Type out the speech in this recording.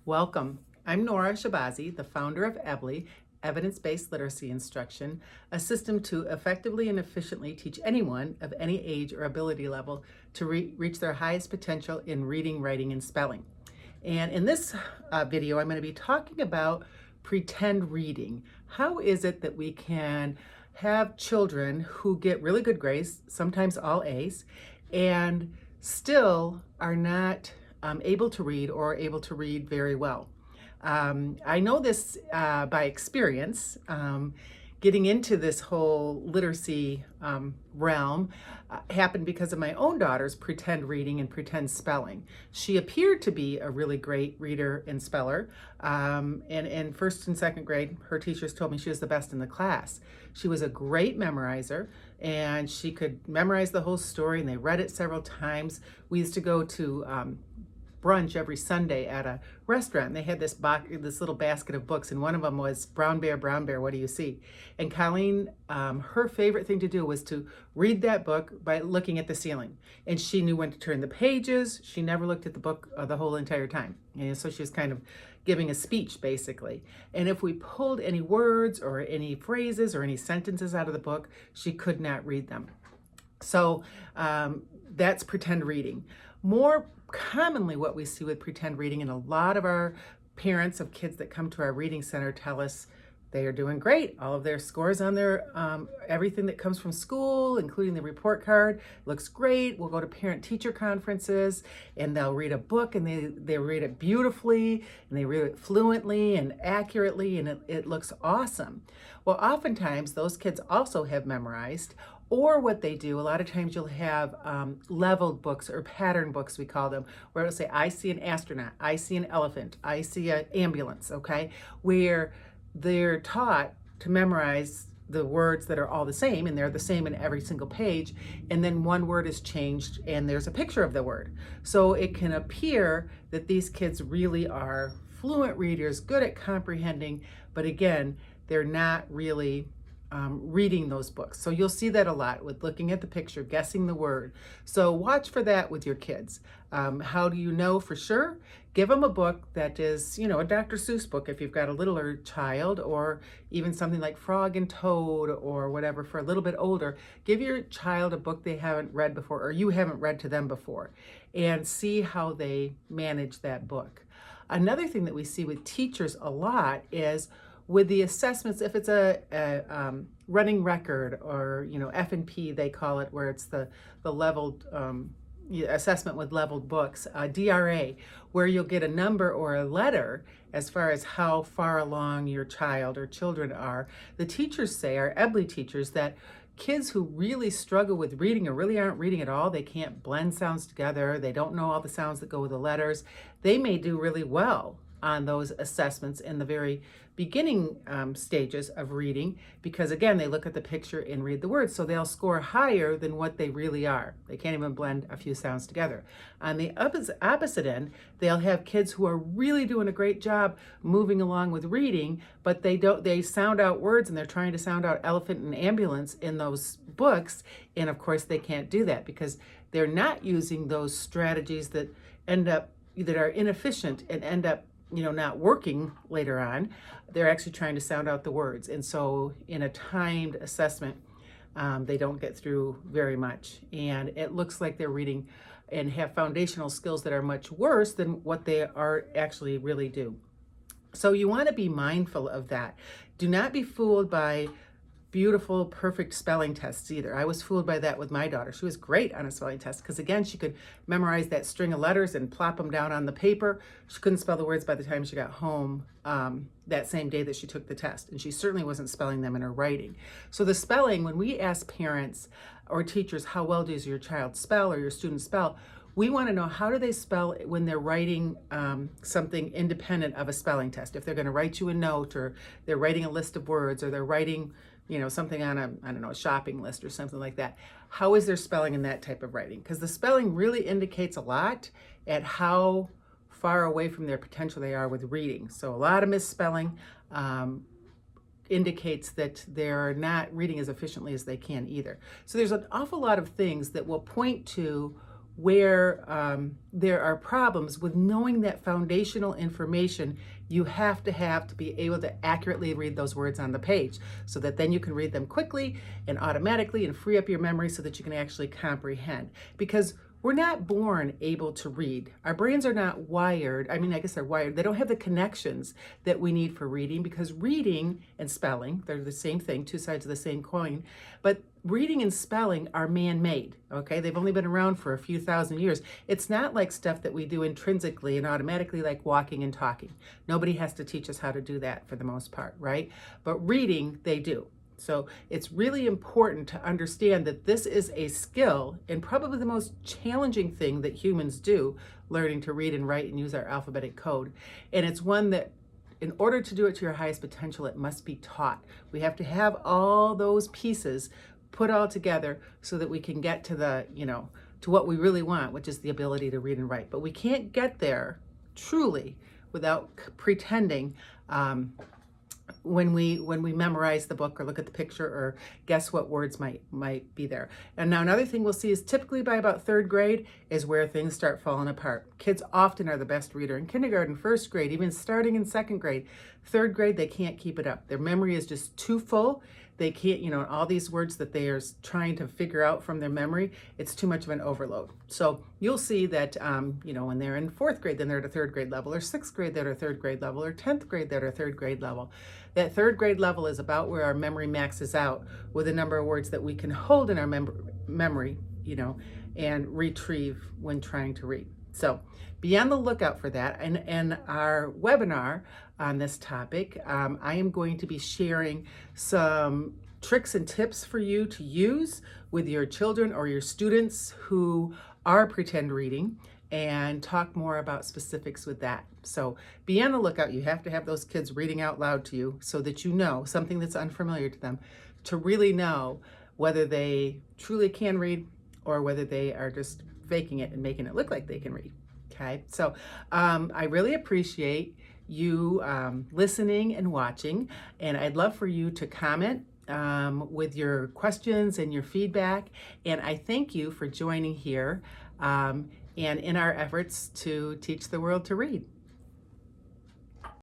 Welcome. I'm Nora Shabazi, the founder of EBLI, Evidence-Based Literacy Instruction, a system to effectively and efficiently teach anyone of any age or ability level to reach their highest potential in reading, writing, and spelling. And in this video, I'm going to be talking about pretend reading. How is it that we can have children who get really good grades, sometimes all A's, and still are not able to read or able to read very well? I know this by experience. Getting into this whole literacy realm happened because of my own daughter's pretend reading and pretend spelling. She appeared to be a really great reader and speller. And in first and second grade, her teachers told me she was the best in the class. She was a great memorizer, and she could memorize the whole story, and they read it several times. We used to go to brunch every Sunday at a restaurant, and they had this little basket of books, and one of them was Brown Bear, What Do You See? And Colleen, her favorite thing to do was to read that book by looking at the ceiling, and she knew when to turn the pages. She never looked at the book the whole entire time, and so she was kind of giving a speech basically. And if we pulled any words or any phrases or any sentences out of the book, she could not read them. So that's pretend reading. More commonly, what we see with pretend reading, and a lot of our parents of kids that come to our reading center tell us they are doing great. All of their scores on their everything that comes from school, including the report card, looks great. We'll go to parent-teacher conferences, and they'll read a book, and they read it beautifully, and they read it fluently and accurately, and it looks awesome. Well, oftentimes those kids also have memorized, or what they do, a lot of times you'll have leveled books or pattern books, we call them, where it'll say, I see an astronaut, I see an elephant, I see an ambulance, okay? Where they're taught to memorize the words that are all the same, and they're the same in every single page, and then one word is changed and there's a picture of the word. So it can appear that these kids really are fluent readers, good at comprehending, but again, they're not really reading those books. So you'll see that a lot with looking at the picture, guessing the word. So watch for that with your kids. How do you know for sure? Give them a book that is, a Dr. Seuss book if you've got a littler child, or even something like Frog and Toad or whatever for a little bit older. Give your child a book they haven't read before, or you haven't read to them before, and see how they manage that book. Another thing that we see with teachers a lot is with the assessments, if it's a running record, or F&P they call it, where it's the leveled assessment with leveled books, DRA, where you'll get a number or a letter as far as how far along your child or children are. The teachers say, our EBLI teachers, that kids who really struggle with reading or really aren't reading at all, they can't blend sounds together, they don't know all the sounds that go with the letters, they may do really well on those assessments in the very beginning stages of reading, because again, they look at the picture and read the words, so they'll score higher than what they really are. They can't even blend a few sounds together. On the opposite end, they'll have kids who are really doing a great job moving along with reading, but they sound out words, and they're trying to sound out elephant and ambulance in those books, and of course they can't do that because they're not using those strategies that are inefficient and end up not working later on. They're actually trying to sound out the words. And so in a timed assessment, they don't get through very much. And it looks like they're reading and have foundational skills that are much worse than what they are actually really do. So you want to be mindful of that. Do not be fooled by beautiful, perfect spelling tests either. I was fooled by that with my daughter. She was great on a spelling test because, again, she could memorize that string of letters and plop them down on the paper. She couldn't spell the words by the time she got home that same day that she took the test, and she certainly wasn't spelling them in her writing. So the spelling, when we ask parents or teachers, how well does your child spell or your student spell, we want to know, how do they spell when they're writing something independent of a spelling test? If they're going to write you a note, or they're writing a list of words, or they're writing something on a shopping list or something like that. How is their spelling in that type of writing? Because the spelling really indicates a lot at how far away from their potential they are with reading. So a lot of misspelling indicates that they're not reading as efficiently as they can either. So there's an awful lot of things that will point to where there are problems with knowing that foundational information you have to be able to accurately read those words on the page, so that then you can read them quickly and automatically and free up your memory so that you can actually comprehend. Because we're not born able to read. Our brains are not wired. I mean, I guess they're wired. They don't have the connections that we need for reading, because reading and spelling, they're the same thing, two sides of the same coin. But reading and spelling are man-made, okay? They've only been around for a few thousand years. It's not like stuff that we do intrinsically and automatically, like walking and talking. Nobody has to teach us how to do that for the most part, right? But reading, they do. So it's really important to understand that this is a skill, and probably the most challenging thing that humans do, learning to read and write and use our alphabetic code. And it's one that, in order to do it to your highest potential, it must be taught. We have to have all those pieces put all together so that we can get to the, to what we really want, which is the ability to read and write. But we can't get there truly without pretending when we memorize the book or look at the picture or guess what words might be there. And now another thing we'll see is typically by about third grade is where things start falling apart. Kids often are the best reader in kindergarten, first grade, even starting in second grade. Third grade, they can't keep it up. Their memory is just too full. They can't, all these words that they are trying to figure out from their memory, it's too much of an overload. So you'll see that, when they're in fourth grade, then they're at a third grade level, or sixth grade, they're at a third grade level, or 10th grade, they're at a third grade level. That third grade level is about where our memory maxes out with a number of words that we can hold in our memory, and retrieve when trying to read. So be on the lookout for that. And our webinar on this topic, I am going to be sharing some tricks and tips for you to use with your children or your students who are pretend reading, and talk more about specifics with that. So be on the lookout. You have to have those kids reading out loud to you so that you know something that's unfamiliar to them, to really know whether they truly can read or whether they are just faking it and making it look like they can read. Okay, so I really appreciate you listening and watching, and I'd love for you to comment with your questions and your feedback. And I thank you for joining here and in our efforts to teach the world to read.